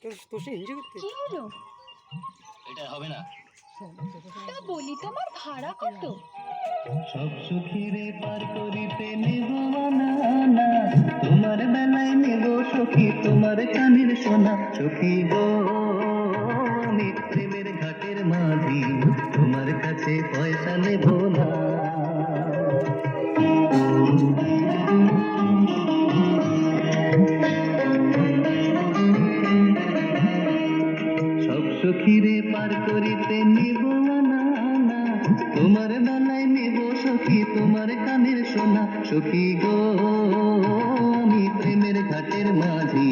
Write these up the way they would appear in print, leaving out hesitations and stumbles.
তোষে enjoy করতে কি হলো? এটা হবে না। তা বলি তোমার ভাড়া কত? সব সুখীরে পার করিতে নেব না, না তোমার বেলায় নেব সখী তোমার কানের সোনা। সখী গো আমি প্রেমের ঘাটের মাঝি, তোমার কাছে পয়সা নেব না। সব সখীরে পার করিতে নিব না, না তোমার বেলায় নেব সখী তোমার কানের সোনা। সখী গো আমি প্রেমের ঘাটের মাঝি,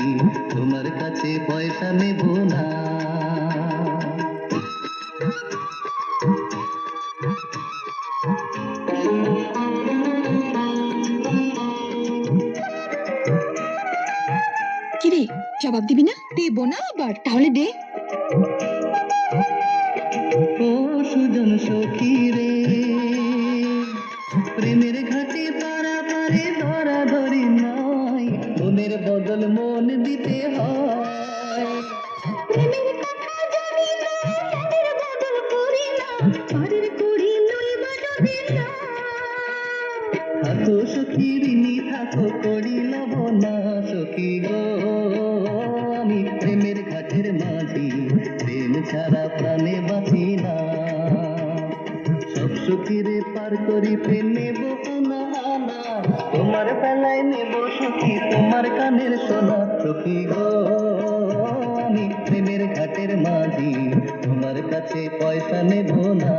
তোমার কাছে পয়সা নেব না। কিরে, জবাব দিবি না? দেবো না আবার, তাহলে দে। ও সুজন সখী রে, প্রেমের ঘাটে তারা পারে ধরা ধরি নয়, মনের বদল মন দিতে হয়। প্রেমের কথা জানি না, মনের বদল করি না, পারের করি লইব যদি না। থাকো সখী ঋণী থাকো করি লব না। সখী গো আমি প্রেমের ঘাটের মাঝি, প্রেম ছাড়া প্রাণে বাঁচি না। সব সুখীরে পার করিতে নেব না, না তোমার বেলায় নেব সখী তোমার কানের সোনা। সখী গো আমি প্রেমের ঘাটের মাঝি, তোমার কাছে পয়সা নেব না।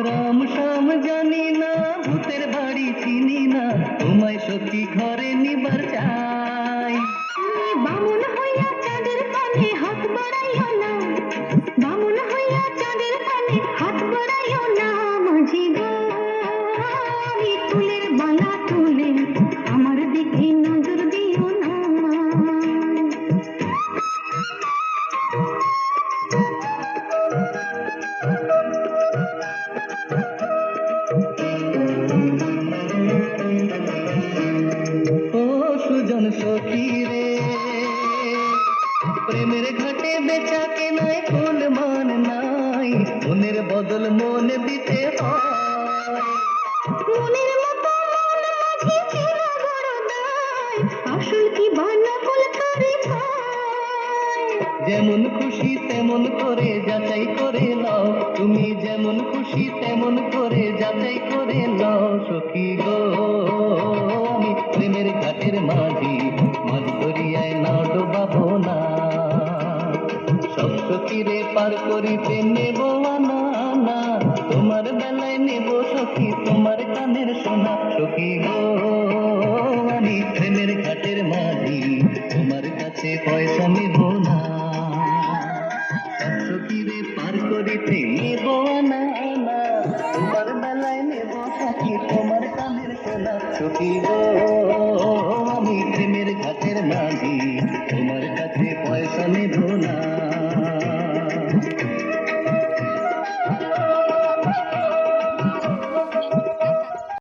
রাম শ্যাম জানি না, ভূতের বাড়ি চিনি না, তোমায় সখী ঘরে নিবার চাই। বামুন হইয়া চাঁদের পানে হাত বাড়াইও না, বামুন হইয়া চাঁদের পানে হাত বাড়াইও না। মাঝি গো আমি ফুলের মালা তুলে আমার দিকে নজর দিও না। ও সুজন সখী রে, প্রেমের ঘাটে বেচা কেনায় ফুল মান নাই, মনের বদল মন দিতে হয়। মনের মতো মন মাঝে ছিল বড় দায়, আসল কি বানাকুল করে খায়। যেমন খুশি তেমন করে যাচাই করে নাও, তুমি যেমন খুশি তেমন করে যাচাই করে নাও। সখী গো আমি প্রেমের ঘাটের মাঝি, মাঝ দরিয়ায় নাও ডোবাবো না। সব সখীরে পার করিতে নেব না, না তোমার বেলায় নেব সখী তোমার কানের সোনা। সখী গো আমি প্রেমের ঘাটের মাঝি, তোমার কাছে পয়সা নেব না। সব সখীরে পার করিতে নেব না, না তোমার বেলায় নেব সখী তোমার কানের সোনা। সখী গো আমি প্রেমের ঘাটের মাঝি, তোমার কাছে পয়সা নেব না।